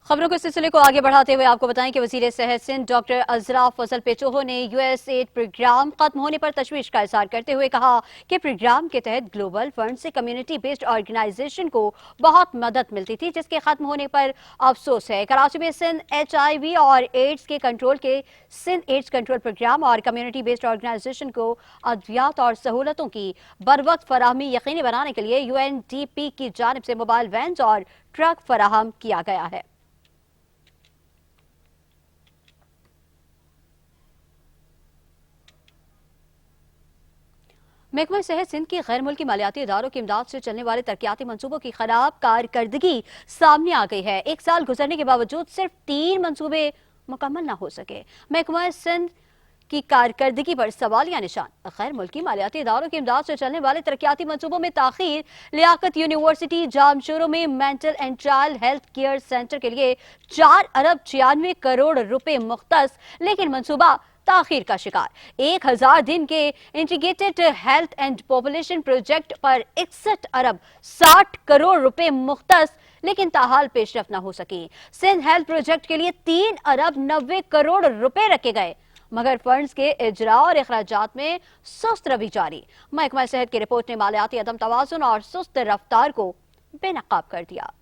खबरों के सिलसिले को आगे बढ़ाते हुए आपको बताएं कि वजीर सेहत सिंध डॉक्टर अजरा फजल पेचोहो ने यूएसएड प्रोग्राम खत्म होने पर तशवीश का इजहार करते हुए कहा कि प्रोग्राम के तहत ग्लोबल फंड से कम्युनिटी बेस्ड ऑर्गेनाइजेशन को बहुत मदद मिलती थी, जिसके खत्म होने पर अफसोस है। कराची में सिंध HIV और एड्स के कंट्रोल के सिंध एड्स कंट्रोल प्रोग्राम और कम्युनिटी बेस्ड ऑर्गेनाइजेशन को अद्वियात और सहूलतों की बरवक्त फराहमी यकीनी बनाने के लिए UNDP की जानिब से मोबाइल वैन्स और ट्रक फराहम किया गया है। महकमा सेहत सिंध की गैर मुल्की मालियाती इदारों की इमदाद से चलने वाले तरक्याती मंसूबों की खराब कारकर्दगी सामने आ गई है। एक साल गुजरने के बावजूद सिर्फ 3 मंसूबे मुकम्मल न हो सके। महकमा सिंध की कारकर्दगी पर सवालिया निशान। गैर मुल्की मालियाती इदारों की इमदाद से चलने वाले तरक्याती मंसूबों में ताखीर। लियाकत यूनिवर्सिटी जामशोरों में mental and child health care centre के लिए 4 अरब 96 करोड़ रुपए मुख्तस, लेकिन मंसूबा ताखीर का शिकार। 1000 दिन के integrated health and population project पर 61 अरब 60 करोड़ रुपए मुख्तस, लेकिन ताहाल पेशरफ न हो सकी। सिंध हेल्थ प्रोजेक्ट के लिए 3 अरब 90 करोड़ रुपए रखे गए, मगर फंड्स के इजरा और अखराजात में सुस्त रवि जारी। महकमा सेहत की रिपोर्ट ने मालियाती अदम तवाजुन और सुस्त रफ्तार को बेनकाब कर दिया।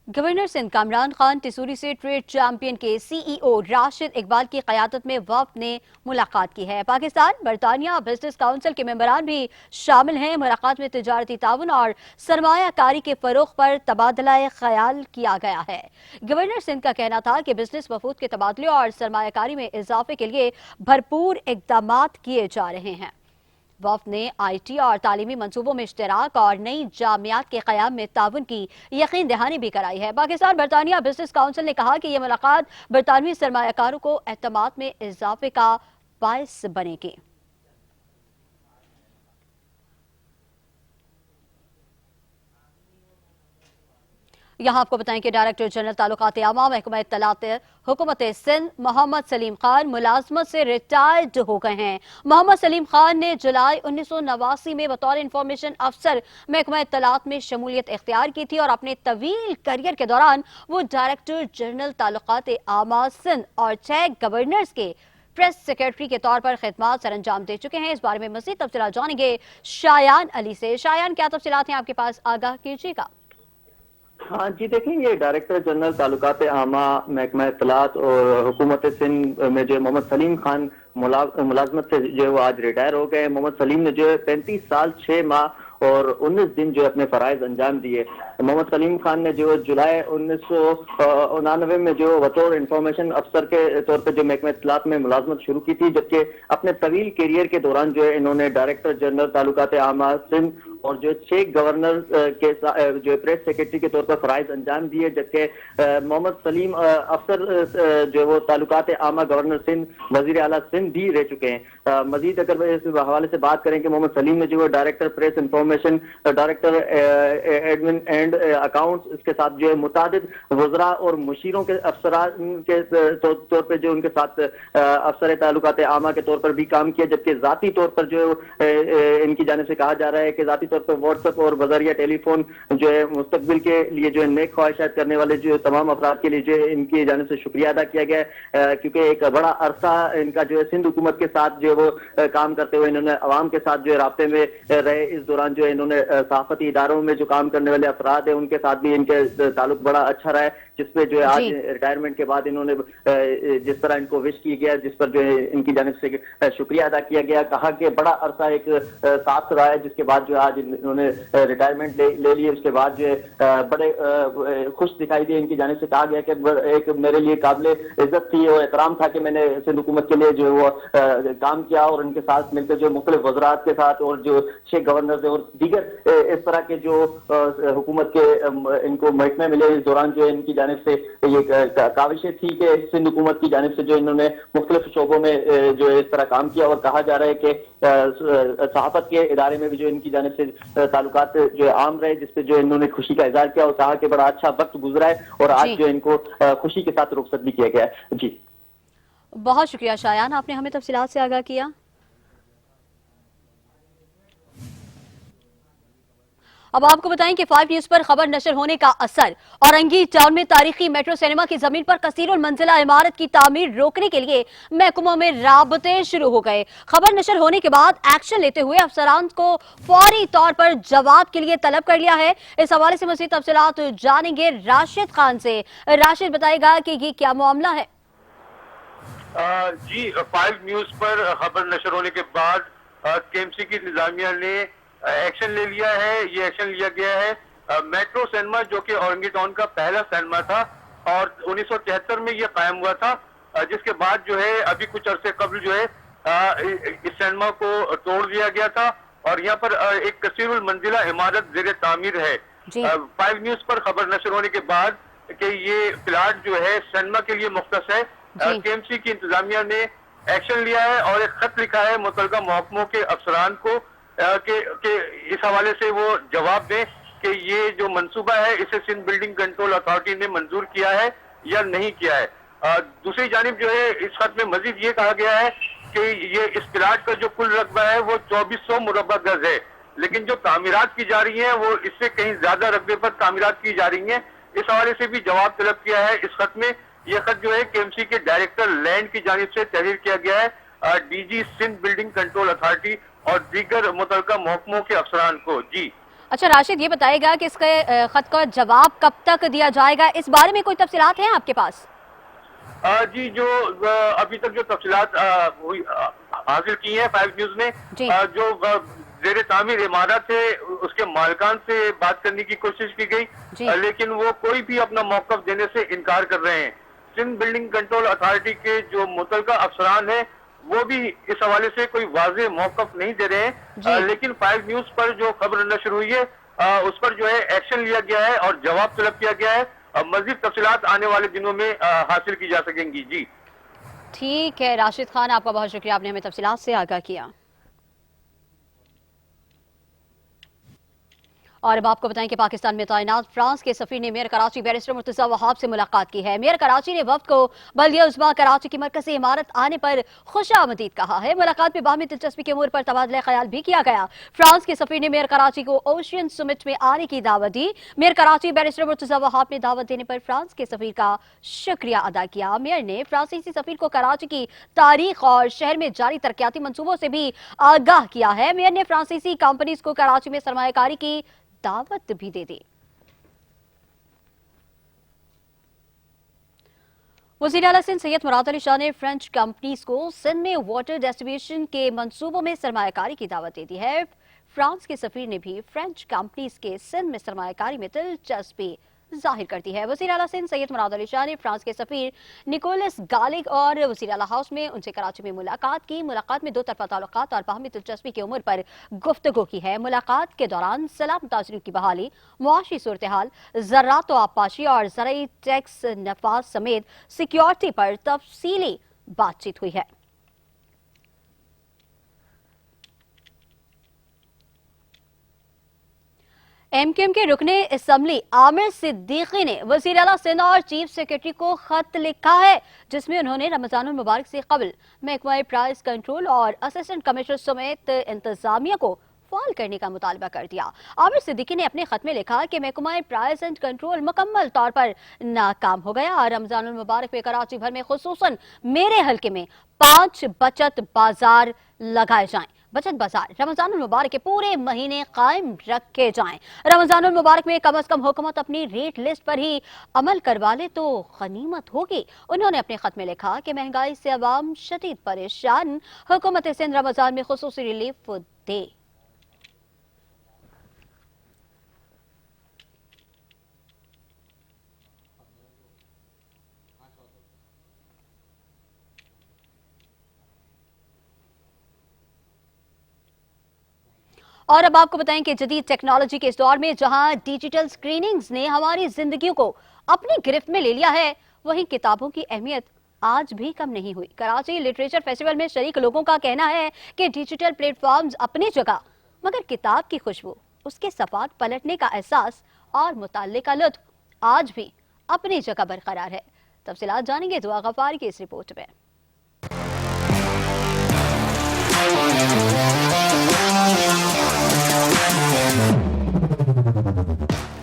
गवर्नर सिंध कामरान खान टिसूरी से ट्रेड चैंपियन के CEO राशिद इकबाल की क़यादत में वफ़द ने मुलाकात की है। पाकिस्तान बरतानिया बिजनेस काउंसिल के मेंबरान भी शामिल हैं। मुलाकात में तिजारती ताउन और सरमायाकारी के फ़रोग़ पर तबादला ख्याल किया गया है। गवर्नर सिंध का कहना था कि बिजनेस वफूद के तबादले और सरमायाकारी में इजाफे के लिए भरपूर इक़दामात किए जा रहे हैं। वफ़द ने IT और तालीमी मंसूबों में इश्तराक और नई जामियात के क़याम में ताउन की यकीन दहानी भी कराई है। पाकिस्तान बरतानिया बिजनेस काउंसिल ने कहा कि यह मुलाकात बरतानवी सरमायाकारों को एतमाद में इजाफे का बायस बनेगी। यहाँ आपको बताएं कि डायरेक्टर जनरल ताल्लुकात आमा महकमा इत्तलात हुकूमत सिंध मोहम्मद सलीम खान मुलाजमत से रिटायर्ड हो गए हैं। मोहम्मद सलीम खान ने जुलाई 1989 में बतौर इंफॉर्मेशन अफसर महकमा इत्तलात में शमूलियत इख्तियार की थी और अपने तवील करियर के दौरान वो डायरेक्टर जनरल ताल्लुकात आमा सिंध और 6 गवर्नर्स के प्रेस सेक्रेटरी के तौर पर खिदमात सर अंजाम दे चुके हैं। इस बारे में मज़ीद तफसीलात जानेंगे शायान अली से। शायान, क्या तफसीलात हैं आपके पास, आगाह कीजिएगा। हाँ जी, देखें, ये डायरेक्टर जनरल ताल्लुकात आमा महकमा इत्तलात और हुकूमत सिंध में जो मोहम्मद सलीम खान मुलाजमत से जो वो आज रिटायर हो गए। मोहम्मद सलीम ने जो 35 साल 6 माह और 19 दिन जो अपने फराइज अंजाम दिए। मोहम्मद सलीम खान ने जो जुलाई 1999 में जो बतौर इंफॉर्मेशन अफसर के तौर पर जो महकमा इत्तलात में मुलाजमत शुरू की थी, जबकि अपने तवील करियर के दौरान जो है इन्होंने डायरेक्टर जनरल ताल्लुकात आमा सिंध और जो 6 गवर्नर के जो प्रेस सेक्रेटरी के तौर पर फराइज अंजाम दिए। जबकि मोहम्मद सलीम अफसर जो वो ताल्लुकात आमा गवर्नर सिंध वजीर आला सिंध भी रह चुके हैं। मजीद अगर इस हवाले से बात करें कि मोहम्मद सलीम ने जो director press information, director admin and accounts, इसके साथ जो है मुतादिद वज़रा और मुशीरों के अफसरान के तौर पर जो उनके साथ अफसर ताल्लुकात आमा के तौर पर भी काम किया। जबकि ज़ाती तौर पर जो इनकी जानिब से कहा जा रहा है कि ज़ाती तौर पर व्हाट्सएप और बज़रिया टेलीफोन जो है मुस्तकबिल के लिए जो है नेक ख्वाहिशात करने वाले जो तमाम अफराद के लिए जो है इनकी जानिब से शुक्रिया अदा किया गया है, क्योंकि एक बड़ा अरसा इनका जो है सिंध हुकूमत के साथ जो वो काम करते हुए इन्होंने अवाम के साथ जो है राब्ते में रहे। इस दौरान जो है इन्होंने सहाफती इदारों में जो काम करने वाले अफराद है उनके साथ भी इनके ताल्लुक बड़ा अच्छा रहा है, जिसपे जो है आज रिटायरमेंट के बाद इन्होंने जिस तरह इनको विश किया गया, जिस पर जो है इनकी जानिब से शुक्रिया अदा किया गया। कहा कि बड़ा अरसा एक साथ रहा है, जिसके बाद जो आज इन्होंने रिटायरमेंट ले लिए। उसके बाद जो है बड़े खुश दिखाई दिए। इनकी जानिब से कहा गया कि एक मेरे लिए काबिल इज्जत थी और एहतराम था कि मैंने सिंध हुकूमत के लिए जो वो काम किया और उनके साथ मिलकर जो मुख्तलिफ वज़रात के साथ और जो 6 गवर्नर और दीगर इस तरह के जो हुकूमत के इनको महकमे मिले, इस दौरान जो है इनकी जानिब से ये काविशें थी कि सिंध हुकूमत की जानिब से जो इन्होंने मुख्तलिफ शोबों में जो इस तरह काम किया। और कहा जा रहा है कि सहाफत के इदारे में भी जो इनकी जानिब से ताल्लुकात जो आम रहे, जिसपे जो इन्होंने खुशी का इजहार किया और कहा कि बड़ा अच्छा वक्त गुजरा है और आज जो इनको खुशी के साथ रुखसत भी किया गया है। जी, बहुत शुक्रिया शायान, आपने हमें तफसीलात से आगाह किया। अब आपको बताएं कि 5 न्यूज पर खबर नशर होने का असर। औरंगी टाउन में तारीखी मेट्रो सिनेमा की जमीन पर कसीरुल मंजिला इमारत की तामीर रोकने के लिए महकमों में राबते शुरू हो गए। खबर नशर होने के बाद एक्शन लेते हुए अफसरान को फौरी तौर पर जवाब के लिए तलब कर लिया है। इस हवाले से मज़ीद तफसीलात जानेंगे राशिद खान से। राशिद बताएगा कि ये क्या मामला है। जी 5 न्यूज पर खबर नशर होने के बाद केएमसी की इंतजामिया ने एक्शन ले लिया है। ये एक्शन लिया गया है मेट्रो सिनेमा, जो कि औरंगी टाउन का पहला सिनेमा था और 1973 में ये कायम हुआ था, जिसके बाद जो है अभी कुछ अरसे कबल जो है इस सिनेमा को तोड़ दिया गया था और यहाँ पर एक कसीरुल मंजिला इमारत ज़ेरे तामीर है। 5 न्यूज पर खबर नशर होने के बाद कि ये प्लाट जो है सिनेमा के लिए मुख्तस है, केएमसी की इंतजामिया ने एक्शन लिया है और एक खत लिखा है मुतलका महकमों के अफसरान को कि इस हवाले से वो जवाब दें कि ये जो मंसूबा है इसे सिंध बिल्डिंग कंट्रोल अथॉरिटी ने मंजूर किया है या नहीं किया है। दूसरी जानिब जो है इस खत में मजीद ये कहा गया है कि ये इस प्लाट का जो कुल रकबा है वो 2400 मुरब्बा गज है, लेकिन जो तामीरात की जा रही है वो इससे कहीं ज्यादा रकबे पर तामीरात की जा रही है। इस हवाले से भी जवाब तलब किया है इस खत में। यह खत जो है केएमसी के डायरेक्टर लैंड की जानिब से तहरीर किया गया है DG Sindh building control authority और दीगर मुतलका महकमों के अफसरान को। जी अच्छा राशिद, ये बताएगा कि इसके खत का जवाब कब तक दिया जाएगा, इस बारे में कोई तफसीलात हैं आपके पास? जी जो अभी तक जो तफसीलात हासिल की हैं 5 न्यूज ने, जो ज़ेरे तामीर इमारत है उसके मालिकान से बात करने की कोशिश की गई, लेकिन वो कोई भी अपना मौक़िफ़ देने से इनकार कर रहे हैं। सिंध बिल्डिंग कंट्रोल अथॉरिटी के जो मुतलका अफसरान है वो भी इस हवाले से कोई वाज़ेह मौक़िफ़ नहीं दे रहे हैं, लेकिन 5 न्यूज पर जो खबर नशर हुई है उस पर जो है एक्शन लिया गया है और जवाब तलब किया गया है। मज़ीद तफसीलात आने वाले दिनों में हासिल की जा सकेंगी। जी ठीक है राशिद खान, आपका बहुत शुक्रिया, आपने हमें तफसीलात से आगाह किया। और अब आपको बताएं कि पाकिस्तान में तैनात फ्रांस के सफीर ने मेयर कराची बैरिस्टर मुर्तजा वहाब से मुलाकात की है। मेयर कराची ने वफ्द को बल्दिया उज़्मा कराची की मरकजी इमारत आने पर खुशामदीद कहा है। मुलाकात में बाहमी दिलचस्पी के अमूर पर तबादला ख्याल भी किया गया। फ्रांस के सफीर ने मेयर कराची को ओशियन समिट में आने की दावत दी। मेयर कराची बैरिस्टर मुर्तजा वहाब ने दावत देने पर फ्रांस के सफीर का शुक्रिया अदा किया। मेयर ने फ्रांसीसी सफीर को कराची की तारीख और शहर में जारी तरक्याती मंसूबों से भी आगाह किया है। मेयर ने फ्रांसीसी कंपनीज को कराची में सरमायाकारी की दावत भी दे दी। वज़ीर आला सिंध सैयद मुराद अली शाह ने फ्रेंच कंपनीज को सिंध में वाटर डिस्ट्रीब्यूशन के मंसूबों में सरमायाकारी की दावत दे दी है। फ्रांस के सफीर ने भी फ्रेंच कंपनीज के सिंध में सरमायाकारी में दिलचस्पी जाहिर कर दी है। वज़ीर आला सिंध सैयद मुराद अली शाह ने फ्रांस के सफीर निकोलस गालिग और वज़ीर आला हाउस में उनसे कराची में मुलाकात की। मुलाकात में दो तरफा ताल्लुकात और बाहमी दिलचस्पी की उम्र पर गुफ्तगू की है। मुलाकात के दौरान सलाह मुतासरीन की बहाली, मुआशी सूरत हाल, ज़राअत व आबपाशी और ज़राई टैक्स नफाज समेत सिक्योरिटी पर तफसीली बातचीत हुई है। एमक्यूएम के रुकने असम्बली आमिर सिद्दीकी ने वज़ीर आला सिंध और चीफ सेक्रेटरी को खत लिखा है, जिसमें उन्होंने रमजानुल मुबारक से कबल महकमा प्राइस कंट्रोल और असिस्टेंट कमिश्नर समेत इंतजामिया को फाल करने का मुतालबा कर दिया। आमिर सिद्दीकी ने अपने खत में लिखा कि महकमा प्राइस एंड कंट्रोल मुकम्मल तौर पर नाकाम हो गया। रमजानुल मुबारक में कराची भर में खुसूसन मेरे हल्के में 5 बचत बाजार लगाए जाएं। बचत बाजार रमजानुल मुबारक के पूरे महीने कायम रखे जाएं। रमजानुल मुबारक में कम से कम हुकूमत अपनी रेट लिस्ट पर ही अमल करवा ले तो गनीमत होगी। उन्होंने अपने खत में लिखा कि महंगाई से अवाम शदीद परेशान, हुकूमत सिंध रमजान में खुसूसी रिलीफ दे। और अब आपको बताएं कि जदीद टेक्नोलॉजी के इस दौर में जहां डिजिटल स्क्रीनिंग्स ने हमारी जिंदगी को अपनी गिरफ्त में ले लिया है, वहीं किताबों की अहमियत आज भी कम नहीं हुई। कराची लिटरेचर फेस्टिवल में शरीक लोगों का कहना है कि डिजिटल प्लेटफॉर्म्स अपनी जगह, मगर किताब की खुशबू, उसके सफ़ात पलटने का एहसास और मुताल्ले का लुत्फ आज भी अपनी जगह बरकरार है। तफसीलात जानेंगे दुआ गफ्फारी की इस रिपोर्ट में।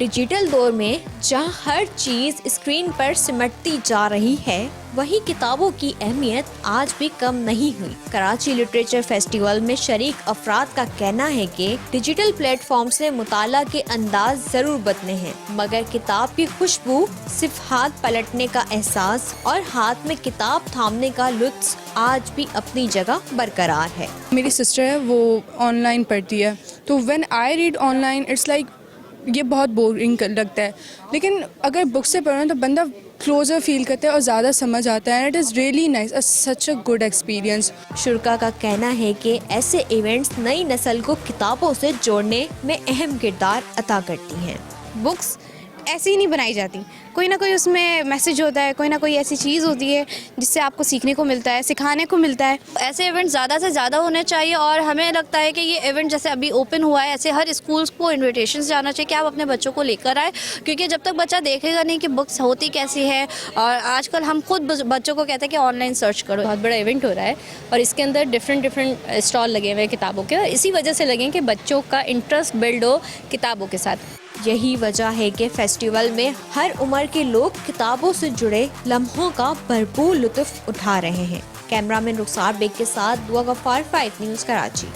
ڈیجیٹل دور میں جہاں ہر چیز اسکرین پر سمٹتی جا رہی ہے، وہیں کتابوں کی اہمیت آج بھی کم نہیں ہوئی۔ کراچی لٹریچر فیسٹیول میں شریک افراد کا کہنا ہے کہ ڈیجیٹل پلیٹ فارم سے مطالعہ کے انداز ضرور بدلے ہیں، مگر کتاب کی خوشبو، صفحات پلٹنے کا احساس اور ہاتھ میں کتاب تھامنے کا لطف آج بھی اپنی جگہ برقرار ہے۔ میری سسٹر ہے، وہ آن لائن پڑھتی ہے، تو when I read online it's like یہ بہت بورنگ لگتا ہے، لیکن اگر بک سے پڑھیں تو بندہ کلوزر فیل کرتا ہے اور زیادہ سمجھ آتا ہے، and it is really nice, such a good experience. شرکا کا کہنا ہے کہ ایسے ایونٹس نئی نسل کو کتابوں سے جوڑنے میں اہم کردار ادا کرتی ہیں۔ بکس ایسی ہی نہیں بنائی جاتی، کوئی نہ کوئی اس میں میسج ہوتا ہے، کوئی نہ کوئی ایسی چیز ہوتی ہے جس سے آپ کو سیکھنے کو ملتا ہے، سکھانے کو ملتا ہے۔ ایسے ایونٹ زیادہ سے زیادہ ہونے چاہیے، اور ہمیں لگتا ہے کہ یہ ایونٹ جیسے ابھی اوپن ہوا ہے، ایسے ہر اسکولس کو انویٹیشنز جانا چاہیے کہ آپ اپنے بچوں کو لے کر آئے، کیونکہ جب تک بچہ دیکھے گا نہیں کہ بکس ہوتی کیسی ہے، اور آج کل ہم خود بچوں کو کہتے ہیں کہ آن لائن سرچ کرو۔ بہت بڑا ایونٹ ہو رہا ہے اور اس کے اندر ڈفرینٹ اسٹال لگے ہوئے ہیں کتابوں کے، اور اسی وجہ سے لگیں کہ بچوں کا انٹرسٹ بلڈ ہو کتابوں کے ساتھ۔ یہی وجہ ہے کہ فیسٹیول میں ہر عمر کے لوگ کتابوں سے جڑے لمحوں کا بھرپور لطف اٹھا رہے ہیں۔ کیمرامین رخسار بیگ کے ساتھ دعا غفار، 5 news Karachi.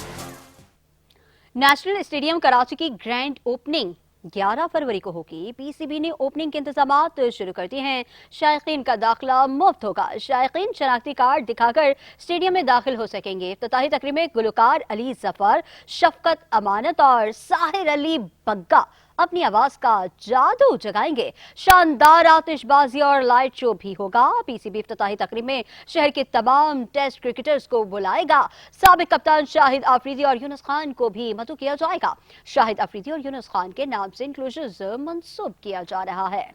National stadium Karachi کی گرینڈ اوپننگ 11 فروری کو ہوگی۔ پی سی بی نے اوپننگ کے انتظامات شروع کر دیے ہیں۔ شائقین کا داخلہ مفت ہوگا۔ شائقین شناختی کارڈ دکھا کر اسٹیڈیم میں داخل ہو سکیں گے۔ افتتاحی تقریب میں گلوکار علی ظفر، شفقت امانت اور ساحر علی بگا اپنی آواز کا جادو جگائیں گے۔ شاندار آتش بازی اور لائٹ شو بھی ہوگا۔ پی سی بی افتتاحی تقریب میں شہر کے تمام ٹیسٹ کرکٹرز کو بلائے گا۔ سابق کپتان شاہد آفریدی اور یونس خان کو بھی مدعو کیا جائے گا۔ شاہد آفریدی اور یونس خان کے نام سے انکلوژرز منسوب کیا جا رہا ہے۔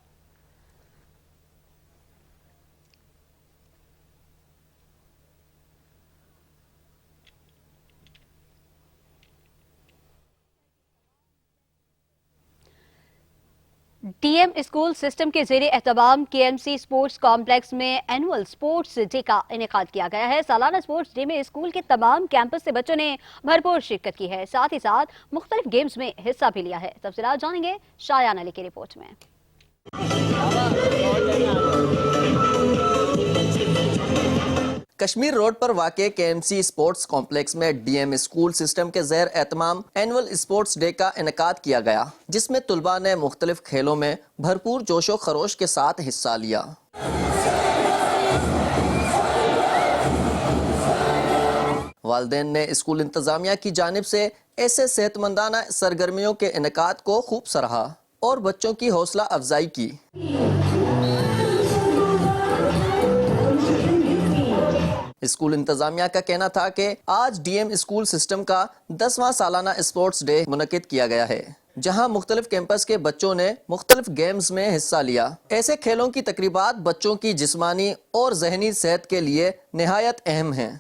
ڈی ایم اسکول سسٹم کے زیر اہتمام کے ایم سی اسپورٹس کمپلیکس میں اینول اسپورٹس ڈے کا انعقاد کیا گیا ہے۔ سالانہ اسپورٹس ڈے میں اسکول کے تمام کیمپس سے بچوں نے بھرپور شرکت کی ہے، ساتھ ہی ساتھ مختلف گیمز میں حصہ بھی لیا ہے۔ تفصیلات جانیں گے شایان علی کی رپورٹ میں۔ کشمیر روڈ پر واقع کے ایم سی اسپورٹس کمپلیکس میں ڈی ایم اسکول سسٹم کے زیر اہتمام اینول اسپورٹس ڈے کا انعقاد کیا گیا، جس میں طلباء نے مختلف کھیلوں میں بھرپور جوش و خروش کے ساتھ حصہ لیا۔ والدین نے اسکول انتظامیہ کی جانب سے ایسے صحت مندانہ سرگرمیوں کے انعقاد کو خوب سراہا اور بچوں کی حوصلہ افزائی کی۔ اسکول انتظامیہ کا کہنا تھا کہ آج ڈی ایم اسکول سسٹم کا 10واں سالانہ اسپورٹس ڈے منعقد کیا گیا ہے، جہاں مختلف کیمپس کے بچوں نے مختلف گیمز میں حصہ لیا۔ ایسے کھیلوں کی تقریبات بچوں کی جسمانی اور ذہنی صحت کے لیے نہایت اہم ہیں۔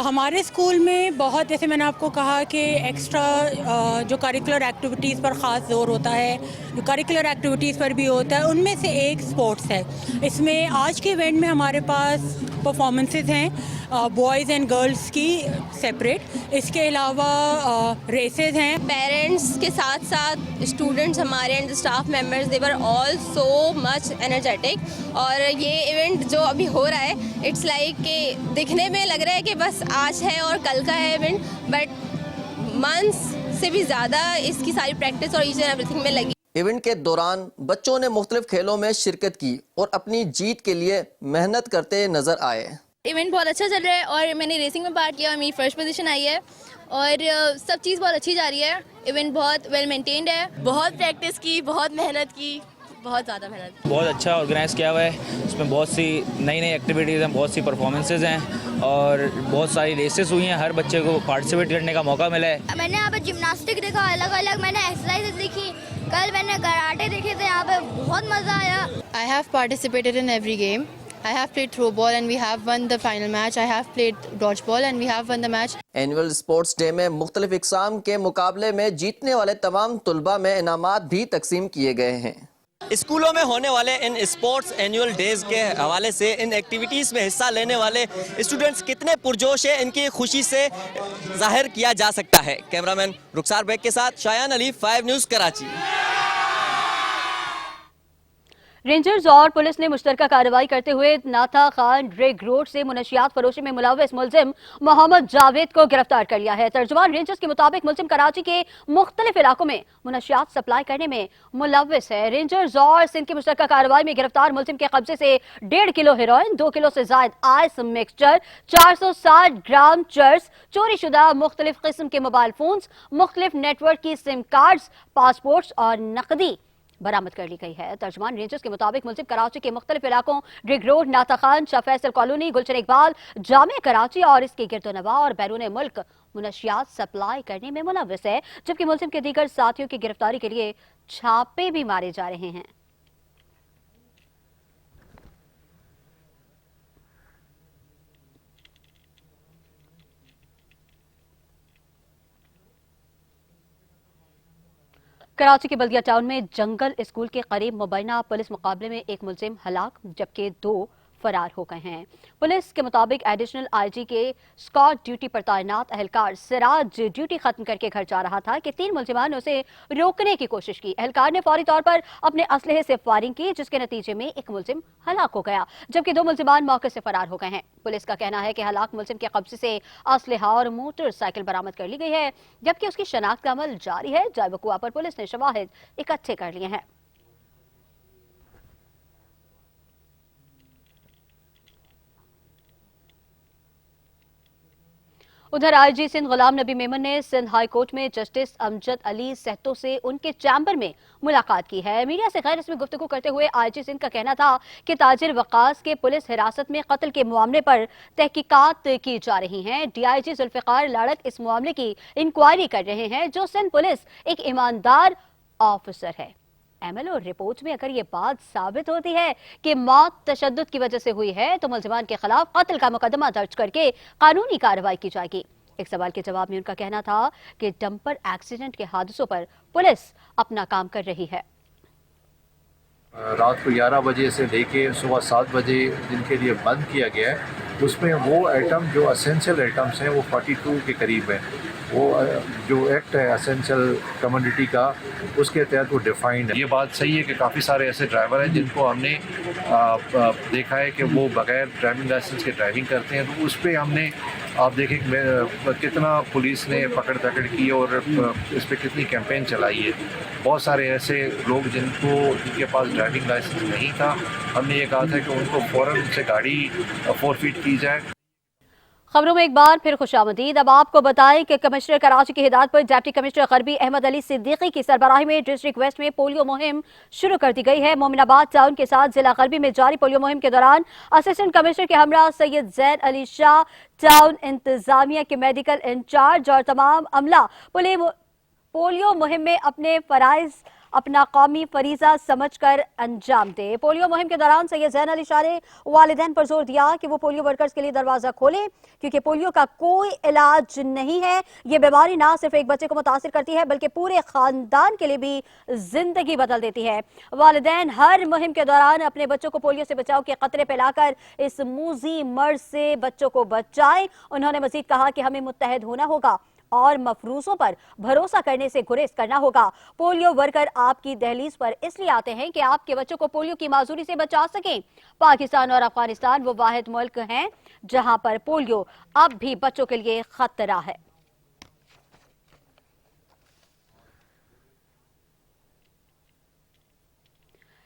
ہمارے اسکول میں بہت، جیسے میں نے آپ کو کہا کہ ایکسٹرا جو کریکولر ایکٹیویٹیز پر خاص زور ہوتا ہے، جو کریکولر ایکٹیویٹیز پر بھی ہوتا ہے، ان میں سے ایک اسپورٹس ہے۔ اس میں آج کے ایونٹ میں ہمارے پاس پرفارمنسز ہیں بوائز اینڈ گرلز کی سیپریٹ، اس کے علاوہ ریسز ہیں۔ پیرنٹس کے ساتھ ساتھ اسٹوڈنٹس ہمارے and staff members they were all so much energetic, اور یہ ایونٹ جو ابھی ہو رہا ہے اٹس لائک کہ دیکھنے میں لگ رہا ہے کہ بس آج ہے اور کل کا ہے ایونٹ، بٹ منتھس سے بھی زیادہ اس کی ساری پریکٹس اور ایچ اینڈ ایوری تھنگ میں لگی۔ ایونٹ کے دوران بچوں نے مختلف کھیلوں میں شرکت کی اور اپنی جیت کے لیے محنت کرتے نظر آئے۔ ایونٹ بہت اچھا چل رہا ہے اور میں نے ریسنگ میں پارٹ کیا اور میری فرسٹ پوزیشن آئی ہے، اور سب چیز بہت اچھی جا رہی ہے۔ ایونٹ بہت ویل مینٹینڈ ہے، بہت پریکٹس کی، بہت محنت کی، بہت زیادہ محنت۔ بہت اچھا آرگنائز کیا ہوا ہے، اس میں بہت سی نئی ایکٹیویٹیز ہیں، بہت سی پرفارمنسز ہیں اور بہت ساری ریسز ہوئی ہیں، ہر بچے کو پارٹیسپیٹ کرنے کا موقع ملا ہے۔ میں نے یہاں پہ جمناسٹک دیکھا، الگ الگ میں نے ایکسرسائز دیکھی، کل میں نے کراٹے دیکھے تھے، یہاں پہ بہت مزہ آیا۔ I have participated in every game. I have played throw ball and we have won the final match. I have played dodgeball and we have won the match. Annual sports day میں مختلف اقسام کے مقابلے میں جیتنے والے تمام طلباء میں انعامات بھی تقسیم کیے گئے ہیں۔ اسکولوں میں ہونے والے ان اسپورٹس اینول ڈیز کے حوالے سے ان ایکٹیویٹیز میں حصہ لینے والے اسٹوڈنٹس کتنے پرجوش ہیں، ان کی خوشی سے ظاہر کیا جا سکتا ہے۔ کیمرامین رخسار بیگ کے ساتھ شایان علی، 5 نیوز کراچی۔ रेंजर्स और पुलिस ने मुश्तरका कार्रवाई करते हुए नाथा खान ड्रग रोड से मुनशियात फरोशी में मुलव्वस मुलजिम मोहम्मद जावेद को गिरफ्तार कर लिया है। तर्जुमान रेंजर्स के मुताबिक मुलजिम कराची के मुख्तलिफ इलाकों में मुनशियात सप्लाई करने में मुलव्वस है। रेंजर्स और सिंध की मुश्तरका कार्रवाई में गिरफ्तार मुलजिम के कब्जे से 1.5 किलो हेरोइन, 2 किलो से जायद आइस मिक्सचर, 460 ग्राम चर्स, चोरी शुदा मुख्तलिफ किस्म के मोबाइल फोन्स, मुख्तलिफ नेटवर्क की सिम कार्ड्स, पासपोर्ट्स और नकदी बरामद कर ली गई है। तर्जुमान रेंजर्स के मुताबिक मुलजिम कराची के मुख्तलिफ इलाकों ड्रग रोड, नाता खान, शाह फैसल कॉलोनी, गुलशन इकबाल, जामे कराची और इसके गिरदोनवा और बैरून मुल्क मुनशियात सप्लाई करने में मुलव्वस है, जबकि मुलजिम के दीगर साथियों की गिरफ्तारी के लिए छापे भी मारे जा रहे हैं। कराची के बल्दिया टाउन में जंगल स्कूल के करीब मुबैना पुलिस मुकाबले में एक मुलजिम हलाक जबकि 2 फरार हो गए हैं। पुलिस के मुताबिक एडिशनल आईजी के स्कॉट ड्यूटी पर तैनात एहलकार सिराज ड्यूटी खत्म करके घर जा रहा था कि 3 मुलजिमान ने उसे रोकने की कोशिश की। एहलकार ने फौरी तौर पर अपने असलहे से फायरिंग की, जिसके नतीजे में एक मुलजिम हलाक हो गया जबकि 2 मुलजिमान मौके से फरार हो गए हैं। पुलिस का कहना है कि हलाक मुलजिम के कब्जे से असलहा और मोटरसाइकिल बरामद कर ली गई है, जबकि उसकी शनाख्त का अमल जारी है। जाए वकुआ पर पुलिस ने शवाहिद इकट्ठे कर लिए हैं। उधर आईजी सिंध गुलाम नबी मेमन ने सिंध हाई कोर्ट में जस्टिस अमजद अली सहतो से उनके चैम्बर में मुलाकात की है। मीडिया से गैर रस्मी गुफ्तगू करते हुए आईजी सिंध का कहना था कि ताजिर वकास के पुलिस हिरासत में कत्ल के मामले पर तहकीकात की जा रही हैं। डीआईजी जुल्फिकार लाड़क इस मामले की इंक्वायरी कर रहे हैं। जो सिंध पुलिस एक ईमानदार ऑफिसर है। एमएलओ रिपोर्ट में अगर ये बात साबित होती है कि मौत तशद्दुद की वजह से हुई है तो मुलजिमान के खिलाफ कत्ल का मुकदमा दर्ज करके कानूनी कार्रवाई की जाएगी। एक सवाल के जवाब में उनका कहना था कि डंपर एक्सीडेंट के हादसों पर पुलिस अपना काम कर रही है। रात को 11 बजे से लेके सुबह 7 बजे जिनके लिए बंद किया गया है, उसमें वो आइटम जो असेंशियल आइटम्स हैं वो 42 के करीब है। वो जो एक्ट है असेंशियल कमोडिटी का, उसके तहत वो डिफाइंड है। ये बात सही है कि काफ़ी सारे ऐसे ड्राइवर हैं जिनको हमने देखा है कि वो बगैर ड्राइविंग लाइसेंस के ड्राइविंग करते हैं, तो उस पर हमने आप देखें कितना पुलिस ने पकड़ दकड़ की और इस पर कितनी कैंपेन चलाई है। बहुत सारे ऐसे लोग जिनके पास ड्राइविंग लाइसेंस नहीं था, हमने ये कहा था कि उनको फ़ौरन उनसे गाड़ी फोरफिट की जाए। खबरों में एक बार फिर खुशामदीद। अब आपको बताएं कि कमिश्नर कराची की हिदायत पर डिप्टी कमिश्नर गरबी अहमद अली सिद्दीकी की सरबराही में डिस्ट्रिक्ट वेस्ट में पोलियो मुहिम शुरू कर दी गई है। मोमिनाबाद टाउन के साथ जिला गरबी में जारी पोलियो मुहिम के दौरान असिस्टेंट कमिश्नर के हमरा सैयद जैन अली शाह, टाउन इंतजामिया के मेडिकल इंचार्ज और तमाम अमला पोलियो मुहिम में अपने फराइज अपना कौमी फरीजा समझकर अंजाम दे। पोलियो मुहिम के दौरान सैयद जैन अली शाह ने वालिदैन पर जोर दिया कि वो पोलियो वर्कर्स के लिए दरवाजा खोलें, क्योंकि पोलियो का कोई इलाज नहीं है। ये बीमारी ना सिर्फ एक बच्चे को मुतासिर करती है बल्कि पूरे खानदान के लिए भी जिंदगी बदल देती है। वालिदैन हर मुहिम के दौरान अपने बच्चों को पोलियो से बचाव के खतरे पे लाकर इस मूजी मर्ज से बच्चों को बचाएं। उन्होंने मजीद कहा कि हमें मुत्तहद होना होगा और मफरूजों पर भरोसा करने से गुरेज करना होगा। पोलियो वर्कर आपकी दहलीज पर इसलिए आते हैं कि आपके बच्चों को पोलियो की माजूरी से बचा सकें। पाकिस्तान और अफगानिस्तान वो वाहिद मुल्क हैं जहां पर पोलियो अब भी बच्चों के लिए खतरा है।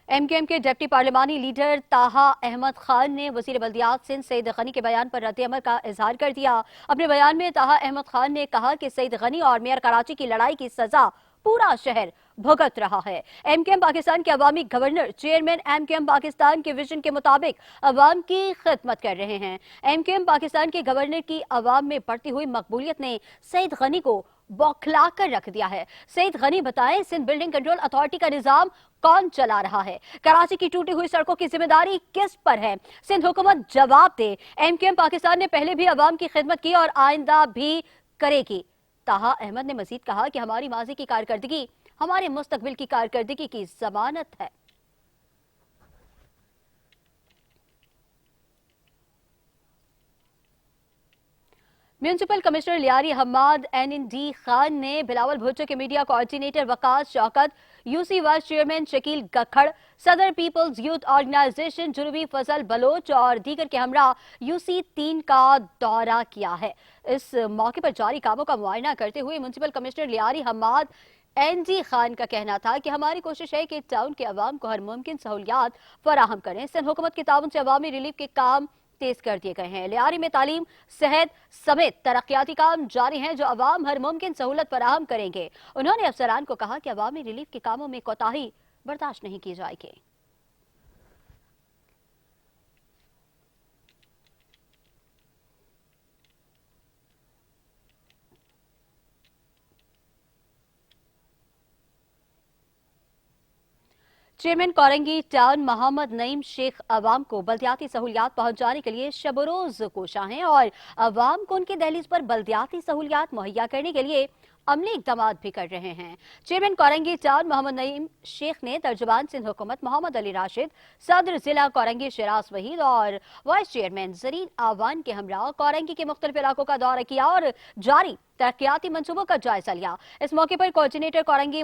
एमकेएम के डिप्टी पार्लिमानी लीडर ताहा अहमद खान ने वजीर बल्दियात सिंध सईद गनी के बयान पर रद्द-ए-अमल का इजहार कर दिया। अपने बयान में ताहा अहमद खान ने कहा कि सईद गनी और मेयर कराची की लड़ाई की सजा पूरा शहर भुगत रहा है। एमकेएम पाकिस्तान के अवामी गवर्नर चेयरमैन एमकेएम पाकिस्तान के विजन के मुताबिक अवाम की खिदमत कर रहे हैं। एमकेएम पाकिस्तान के गवर्नर की अवाम में बढ़ती हुई मकबूलियत ने सईद गनी को बौखला कर रख दिया है। सईद गनी बताएं, सिंध बिल्डिंग कंट्रोल अथॉरिटी का निजाम कौन चला रहा है? कराची की टूटी हुई सड़कों की जिम्मेदारी किस पर है? सिंध हुकूमत जवाब दे। एमकेएम पाकिस्तान ने पहले भी अवाम की खिदमत की और आइंदा भी करेगी। ताहा अहमद ने मजीद कहा कि हमारी माजी की कारकर्दगी हमारे मुस्तकबिल की कारकर्दगी की जमानत है। Municipal commissioner Lyari Hammad NND Khan ने बिलावल भुट्टो के media coordinator Waqas Shaukat, UC vice chairman Shakeel Gakhar, सदर पीपल्स यूथ ऑर्गेनाइजेशन जुनूबी फजल बलोच और दीगर के हमरा यूसी 3 का दौरा किया है। इस मौके पर जारी कामों का मुआयना करते हुए municipal commissioner Lyari Hammad ND Khan का कहना था कि हमारी कोशिश है कि टाउन के अवाम को हर मुमकिन सहूलियात फराहम करें। सिंध हुकूमत के ताउन से अवामी रिलीफ के काम तेज कर दिए गए हैं। लियारी में तालीम, सेहत समेत तरक्याती काम जारी हैं जो अवाम हर मुमकिन सहूलत फराहम करेंगे। उन्होंने अफसरान को कहा कि अवामी रिलीफ के कामों में कोताही बर्दाश्त नहीं की जाएगी। चेयरमैन कोरंगी टाउन मोहम्मद नईम शेख अवाम को बल्दियाती सहूलियात पहुंचाने के लिए शब-ओ-रोज कोशा हैं और अवाम को उनकी दहलीज पर बल्दियाती सहूलियात मुहैया करने के लिए अमली इक़दाम भी कर रहे हैं। चेयरमैन कोरंगी टाउन मोहम्मद नईम शेख ने तर्जुबान सिंध हुकूमत मोहम्मद अली राशिद, सदर जिला कोरंगी शिराज वहीद और वाइस चेयरमैन जरीन आवान के हमरा कोरंगी के मुख्तलिफ इलाकों का दौरा किया और जारी तरक्याती मंसूबों का जायजा लिया। इस मौके पर coordinator Korangi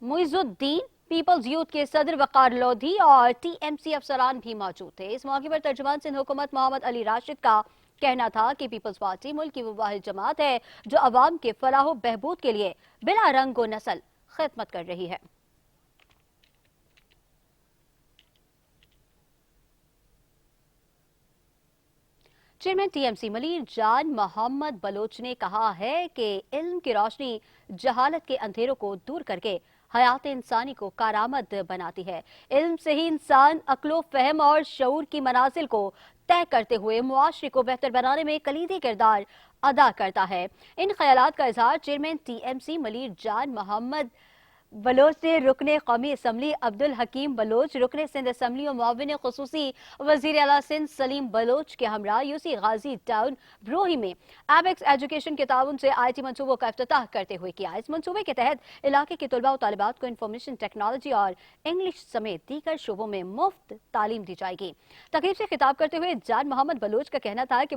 Muizuddin, peoples youth के सदर वकार लोधी और TMC अफसरान भी मौजूद थे। इस मौके पर तर्जुमान सिंध हुकूमत मोहम्मद अली राशिद का कहना था कि पीपल्स पार्टी मुल्क की वो वाहिद जमात है जो अवाम के फलाह बहबूद के लिए बिला रंग व नस्ल खिदमत कर रही है। चेयरमैन TMC मलीर जान मोहम्मद बलोच ने कहा है कि इल्म की रोशनी जहालत के अंधेरों को दूर करके हयात इंसानी को कारामद बनाती है। इल्म से ही इंसान अक्लो फहम और शऊर की मनाजिल को तय करते हुए मुआशरे को बेहतर बनाने में कलीदी किरदार अदा करता है। इन ख्यालात का इजहार चेयरमैन TMC मलीर जान मोहम्मद बलोच ने रुकने कौमी असम्बली अब्दुल हकीम बलोच, रुकने सिंध असम्बली और मुआविन खुसूसी वजीर आला सिंध सलीम बलोच के हमरा यूसी गाजी टाउन ब्रोही में एबेक्स एजुकेशन के ताउन से IT मंसूबों का इफ्तिताह करते हुए किया। इस मंसूबे के तहत इलाके के तलबा और तालिबात को इंफॉर्मेशन टेक्नोलॉजी और इंग्लिश समेत दीगर शोबों में मुफ्त तालीम दी जाएगी। तकरीब से खिताब करते हुए जान मोहम्मद बलोच का कहना था कि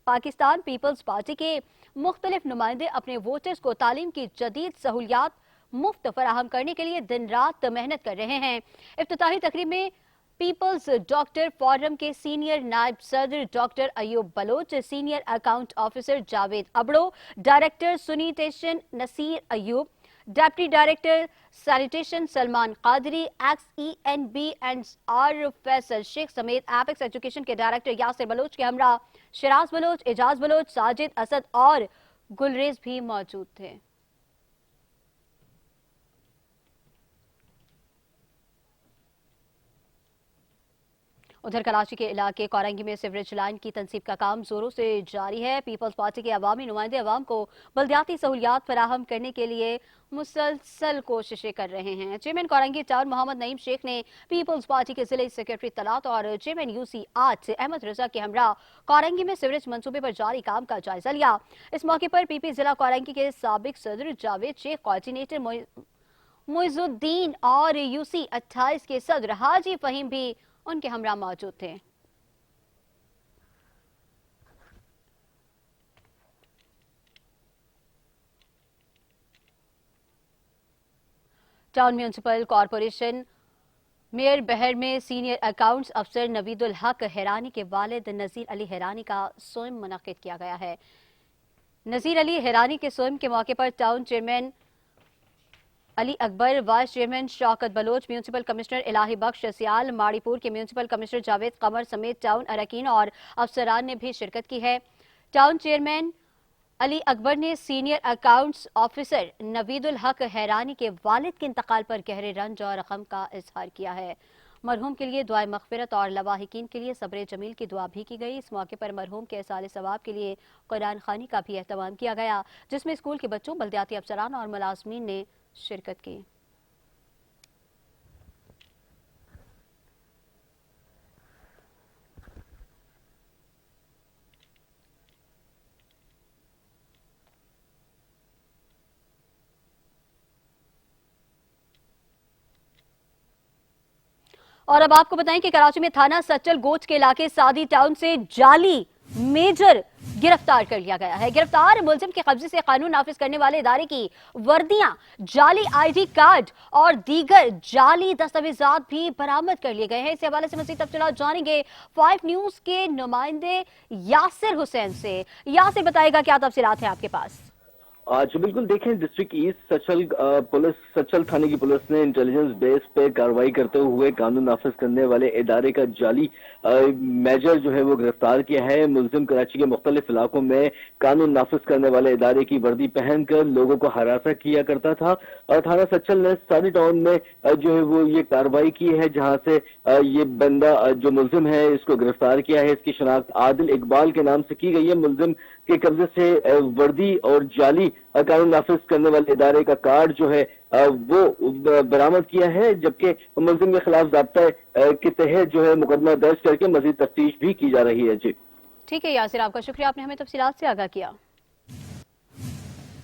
पाकिस्तान पीपल्स पार्टी के मुख्तलिफ नुमाइंदे अपने वोटर्स को तालीम की जदीद सहूलियात मुफ्त फराहम करने के लिए दिन रात मेहनत कर रहे हैं। इफ्तिताही तकरीब में पीपल्स डॉक्टर फोरम के सीनियर नायब सदर doctor Ayub Baloch, senior account officer Javed Abro, director sanitation Naseer Ayub, deputy director sanitation Salman Qadri, XENB&R Faisal Sheikh समेत एपेक्स एजुकेशन के डायरेक्टर यासिर बलोच के हमरा शिराज बलोच, एजाज बलोच, साजिद असद और गुलरेज भी मौजूद थे। उधर कराची के इलाके कोरंगी में सिवरेज लाइन की तनसीब का काम जोरों से जारी है। पीपल्स पार्टी के अवामी नुमाइंदे अवाम को बल्दियाती सहूलियात फराहम करने के लिए मुसलसल कोशिशें कर रहे हैं। चेयरमैन कोरंगी टाउन मोहम्मद नईम शेख ने पीपल्स पार्टी के जिले सेक्रेटरी तलात और चेयरमैन यूसी 8 अहमद रजा के हमरा कोरंगी में सिवरेज मंसूबे पर जारी काम का जायजा लिया। इस मौके पर PP जिला कोरंगी के साबिक सदर जावेद शेख, कोऑर्डिनेटर मुइजुद्दीन और यूसी 28 के सदर हाजी फहीम भी उनके हमरा मौजूद थे। टाउन म्यूनिसिपल कॉरपोरेशन मेयर बहर में सीनियर अकाउंट्स अफसर नवीदुल हक हैरानी के वालिद नजीर अली हैरानी का सोम मुनक्किद किया गया है। नजीर अली हैरानी के सोम के मौके पर town chairman Ali Akbar, vice chairman Shaukat Baloch, municipal commissioner Ilahi Bakhsh Sial, Maripur के म्यूनिसिपल कमिश्नर जावेद कमर समेत टाउन अरकान और अफसरान ने भी शिरकत की है। टाउन चेयरमैन अली अकबर ने सीनियर अकाउंट्स ऑफिसर नवीदुल हक हैरानी के वालिद के इंतकाल पर गहरे रंज और गम का इजहार किया है। मरहूम के लिए दुआए मगफिरत और लवाहिकीन के लिए सब्र जमील की दुआ भी की गई। इस मौके पर मरहूम के इसाले सवाब के लिए कुरान खानी का भी एहतमाम किया गया, जिसमें स्कूल के बच्चों, बल्दियाती अफसरान और मुलाजमीन ने शिरकत की। और अब आपको बताएं कि कराची में थाना सच्चल गोच के इलाके सादी टाउन से जाली मेजर गिरफ्तार कर लिया गया है। गिरफ्तार मुलजिम के कब्जे से कानून नाफिज करने वाले इदारे की वर्दियां, जाली ID कार्ड और दीगर जाली दस्तावेजात भी बरामद कर लिए गए हैं। इस हवाले से मज़ीद तफसीलात जानेंगे 5 न्यूज़ के नुमाइंदे यासिर हुसैन से। यासिर, बताएगा क्या तफसीलात है आपके पास? आज बिल्कुल देखें, डिस्ट्रिक्ट ईस्ट सचल थाने की पुलिस ने इंटेलिजेंस बेस पे कार्रवाई करते हुए कानून नाफिज करने वाले इदारे का जाली मेजर जो है वो गिरफ्तार किया है। मुलजिम कराची के मुख्तलिफ इलाकों में कानून नाफिज करने वाले इदारे की वर्दी पहनकर लोगों को हरासा किया करता था। थाना सचल ने सारी टाउन में जो है वो ये कार्रवाई की है, जहां से ये बंदा जो मुलजिम है इसको गिरफ्तार किया है। इसकी शनाख्त आदिल इकबाल के नाम से की गई है। मुलजिम के कब्जे से वर्दी और जाली कानून नाफिज करने वाले इदारे का कार्ड जो है वो बरामद किया है, जबकि मुलजिम के खिलाफ ज़ाब्ता के तहत जो है मुकदमा दर्ज करके मजीद तफ्तीश भी की जा रही है। जी ठीक है यासिर, आपका शुक्रिया, आपने हमें तफसीलात से आगाह किया।